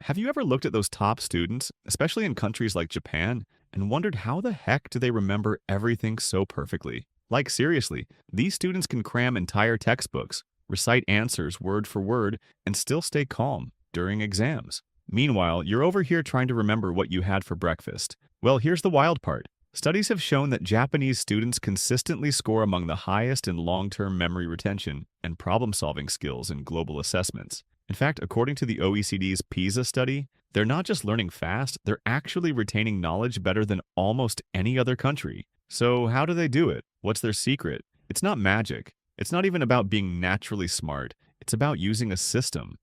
Have you ever looked at those top students, especially in countries like Japan, and wondered how the heck do they remember everything so perfectly? Like, seriously, these students can cram entire textbooks, recite answers word for word, and still stay calm during exams. Meanwhile, you're over here trying to remember what you had for breakfast. Well, here's the wild part. Studies have shown that Japanese students consistently score among the highest in long-term memory retention and problem-solving skills in global assessments. In fact, according to the OECD's PISA study, they're not just learning fast, they're actually retaining knowledge better than almost any other country. So how do they do it? What's their secret? It's not magic. It's not even about being naturally smart. It's about using a system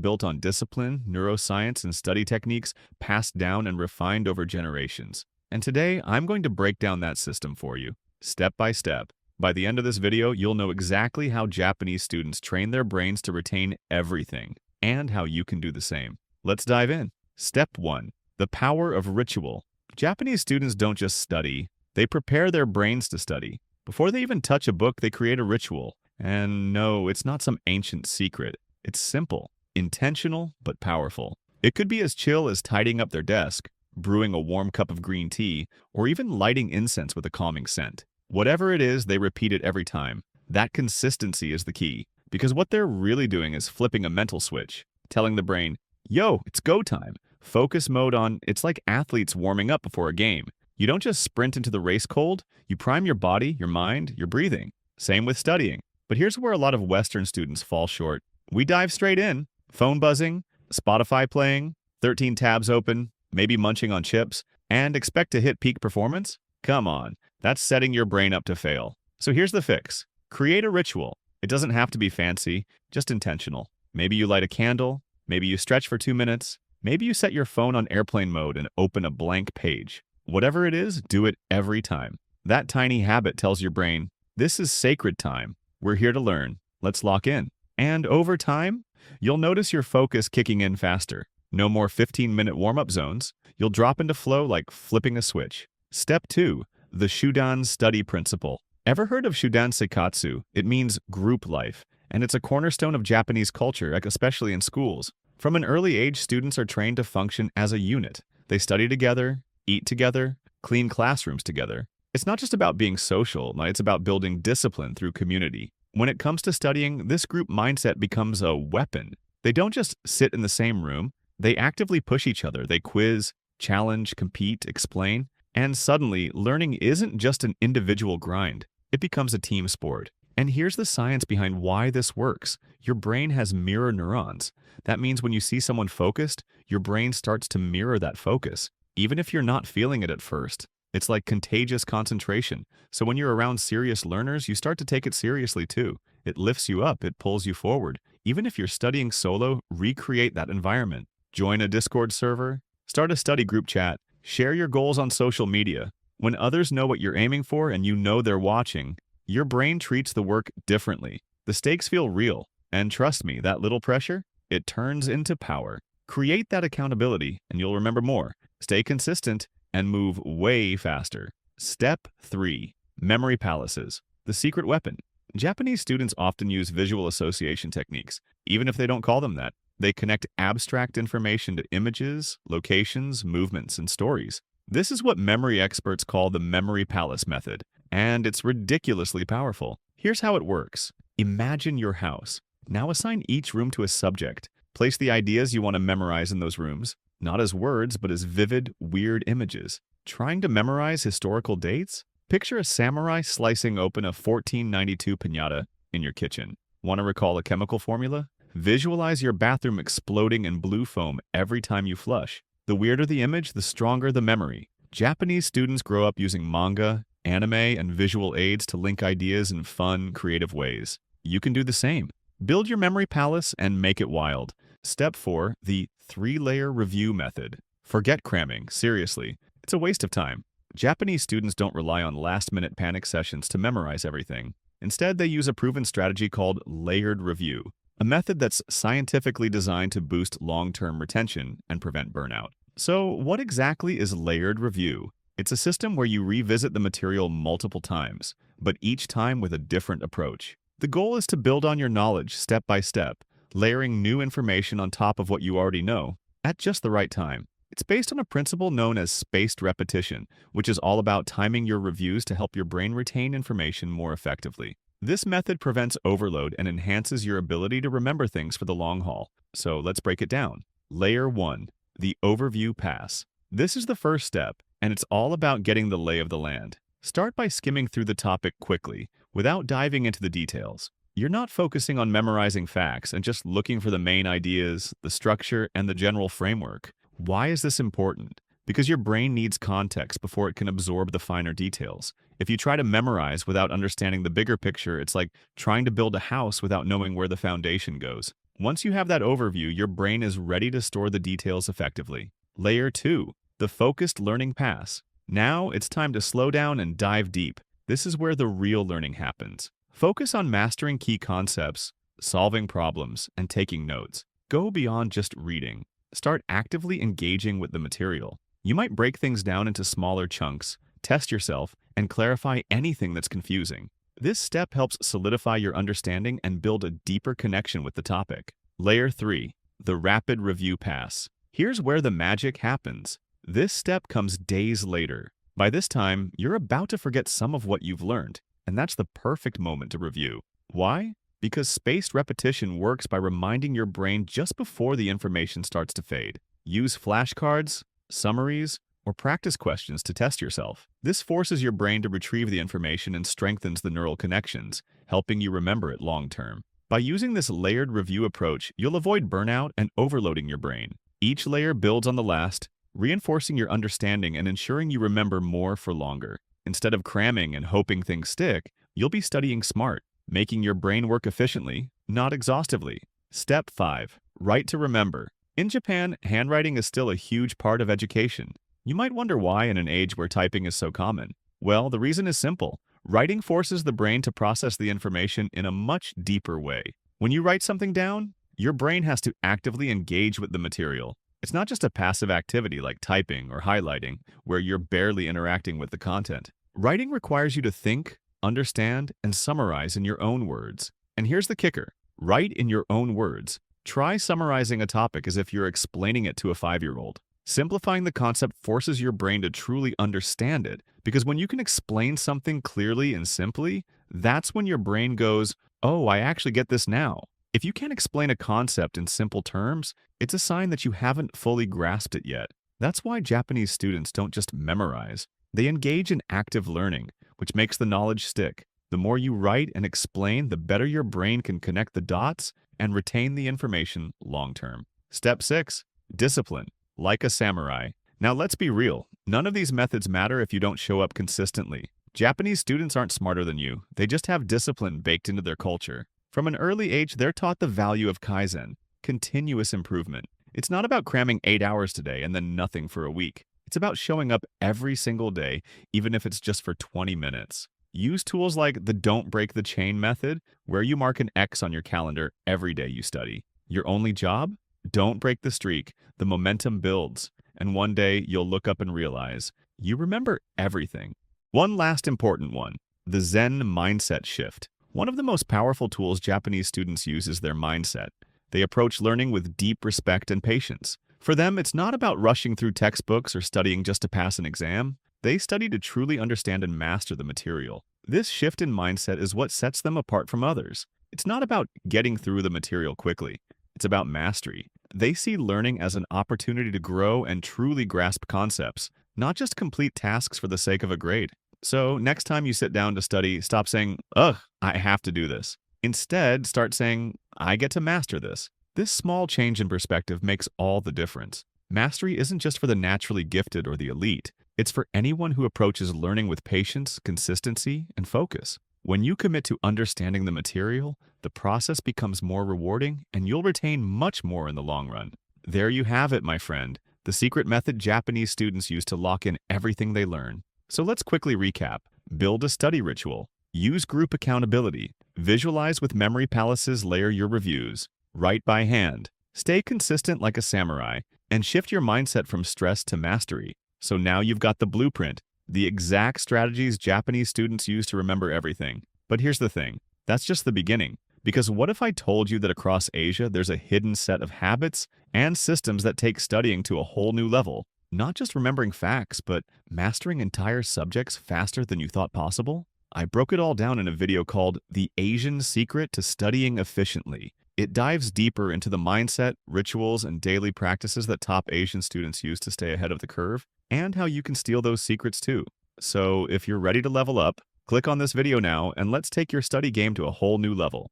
built on discipline, neuroscience, and study techniques passed down and refined over generations. And today, I'm going to break down that system for you, step by step. By the end of this video, you'll know exactly how Japanese students train their brains to retain everything, and how you can do the same. Let's dive in. Step 1. The power of ritual. Japanese students don't just study, they prepare their brains to study. Before they even touch a book, they create a ritual. And no, it's not some ancient secret. It's simple, intentional, but powerful. It could be as chill as tidying up their desk, brewing a warm cup of green tea, or even lighting incense with a calming scent. Whatever it is, they repeat it every time. That consistency is the key, because what they're really doing is flipping a mental switch, telling the brain, yo, it's go time. Focus mode on, it's like athletes warming up before a game. You don't just sprint into the race cold, you prime your body, your mind, your breathing. Same with studying. But here's where a lot of Western students fall short. We dive straight in, phone buzzing, Spotify playing, 13 tabs open, maybe munching on chips, and expect to hit peak performance? Come on, that's setting your brain up to fail. So here's the fix. Create a ritual. It doesn't have to be fancy, just intentional. Maybe you light a candle, maybe you stretch for 2 minutes, maybe you set your phone on airplane mode and open a blank page. Whatever it is, do it every time. That tiny habit tells your brain, this is sacred time. We're here to learn. Let's lock in. And over time, you'll notice your focus kicking in faster. No more 15-minute warm-up zones. You'll drop into flow like flipping a switch. Step 2. The Shudan Study Principle. Ever heard of Shudan Seikatsu? It means group life, and it's a cornerstone of Japanese culture, especially in schools. From an early age, students are trained to function as a unit. They study together, eat together, clean classrooms together. It's not just about being social, it's about building discipline through community. When it comes to studying, this group mindset becomes a weapon. They don't just sit in the same room, they actively push each other. They quiz, challenge, compete, explain, and suddenly, learning isn't just an individual grind. It becomes a team sport. And here's the science behind why this works. Your brain has mirror neurons. That means when you see someone focused, your brain starts to mirror that focus, even if you're not feeling it at first. It's like contagious concentration. So when you're around serious learners, you start to take it seriously too. It lifts you up, it pulls you forward. Even if you're studying solo, recreate that environment. Join a Discord server, start a study group chat, share your goals on social media. When others know what you're aiming for and you know they're watching, your brain treats the work differently. The stakes feel real. And trust me, that little pressure, it turns into power. Create that accountability and you'll remember more. Stay consistent and move way faster. Step 3. Memory palaces. The secret weapon. Japanese students often use visual association techniques, even if they don't call them that. They connect abstract information to images, locations, movements, and stories. This is what memory experts call the memory palace method, and it's ridiculously powerful. Here's how it works. Imagine your house. Now assign each room to a subject. Place the ideas you want to memorize in those rooms, not as words, but as vivid, weird images. Trying to memorize historical dates? Picture a samurai slicing open a 1492 piñata in your kitchen. Want to recall a chemical formula? Visualize your bathroom exploding in blue foam every time you flush. The weirder the image, the stronger the memory. Japanese students grow up using manga, anime, and visual aids to link ideas in fun, creative ways. You can do the same. Build your memory palace and make it wild. Step 4. The 3-layer review method. Forget cramming, seriously. It's a waste of time. Japanese students don't rely on last-minute panic sessions to memorize everything. Instead, they use a proven strategy called layered review, a method that's scientifically designed to boost long-term retention and prevent burnout. So, what exactly is layered review? It's a system where you revisit the material multiple times, but each time with a different approach. The goal is to build on your knowledge step by step, layering new information on top of what you already know. at just the right time. It's based on a principle known as spaced repetition, which is all about timing your reviews to help your brain retain information more effectively. This method prevents overload and enhances your ability to remember things for the long haul. So let's break it down. Layer 1. The overview pass. This is the first step, and it's all about getting the lay of the land. Start by skimming through the topic quickly, without diving into the details. You're not focusing on memorizing facts and just looking for the main ideas, the structure, and the general framework. Why is this important? Because your brain needs context before it can absorb the finer details. If you try to memorize without understanding the bigger picture, it's like trying to build a house without knowing where the foundation goes. Once you have that overview, your brain is ready to store the details effectively. Layer 2. The focused learning pass. Now it's time to slow down and dive deep. This is where the real learning happens. Focus on mastering key concepts, solving problems, and taking notes. Go beyond just reading. Start actively engaging with the material. You might break things down into smaller chunks, test yourself, and clarify anything that's confusing. This step helps solidify your understanding and build a deeper connection with the topic. Layer 3. The rapid review pass. Here's where the magic happens. This step comes days later. By this time, you're about to forget some of what you've learned, and that's the perfect moment to review. Why? Because spaced repetition works by reminding your brain just before the information starts to fade. Use flashcards, summaries, or practice questions to test yourself. This forces your brain to retrieve the information and strengthens the neural connections, helping you remember it long term. By using this layered review approach, you'll avoid burnout and overloading your brain. Each layer builds on the last, reinforcing your understanding and ensuring you remember more for longer. Instead of cramming and hoping things stick, you'll be studying smart, making your brain work efficiently, not exhaustively. Step 5. Write to remember. In Japan, handwriting is still a huge part of education. You might wonder why in an age where typing is so common. Well, the reason is simple. Writing forces the brain to process the information in a much deeper way. When you write something down, your brain has to actively engage with the material. It's not just a passive activity like typing or highlighting, where you're barely interacting with the content. Writing requires you to think, understand, and summarize in your own words. And here's the kicker. Write in your own words. Try summarizing a topic as if you're explaining it to a 5-year-old. Simplifying the concept forces your brain to truly understand it, because when you can explain something clearly and simply, that's when your brain goes, "Oh, I actually get this now." If you can't explain a concept in simple terms, it's a sign that you haven't fully grasped it yet. That's why Japanese students don't just memorize. They engage in active learning, which makes the knowledge stick. The more you write and explain, the better your brain can connect the dots and retain the information long term. Step 6. Discipline. Like a samurai. Now let's be real. None of these methods matter if you don't show up consistently. Japanese students aren't smarter than you. They just have discipline baked into their culture. From an early age, they're taught the value of kaizen, continuous improvement. It's not about cramming 8 hours today and then nothing for a week. It's about showing up every single day, even if it's just for 20 minutes. Use tools like the Don't Break the Chain method, where you mark an X on your calendar every day you study. Your only job? Don't break the streak. The momentum builds, and one day you'll look up and realize you remember everything. One last important one, the Zen mindset shift. One of the most powerful tools Japanese students use is their mindset. They approach learning with deep respect and patience. For them, it's not about rushing through textbooks or studying just to pass an exam. They study to truly understand and master the material. This shift in mindset is what sets them apart from others. It's not about getting through the material quickly. It's about mastery. They see learning as an opportunity to grow and truly grasp concepts, not just complete tasks for the sake of a grade. So next time you sit down to study, stop saying, "Ugh, I have to do this." Instead, start saying, "I get to master this." This small change in perspective makes all the difference. Mastery isn't just for the naturally gifted or the elite. It's for anyone who approaches learning with patience, consistency, and focus. When you commit to understanding the material, the process becomes more rewarding and you'll retain much more in the long run. There you have it, my friend, the secret method Japanese students use to lock in everything they learn. So let's quickly recap. Build a study ritual. Use group accountability. Visualize with memory palaces, layer your reviews. Write by hand. Stay consistent like a samurai. And shift your mindset from stress to mastery. So now you've got the blueprint, the exact strategies Japanese students use to remember everything. But here's the thing. That's just the beginning. Because what if I told you that across Asia there's a hidden set of habits and systems that take studying to a whole new level? Not just remembering facts, but mastering entire subjects faster than you thought possible? I broke it all down in a video called The Asian Secret to Studying Efficiently. It dives deeper into the mindset, rituals, and daily practices that top Asian students use to stay ahead of the curve, and how you can steal those secrets too. So if you're ready to level up, click on this video now and let's take your study game to a whole new level.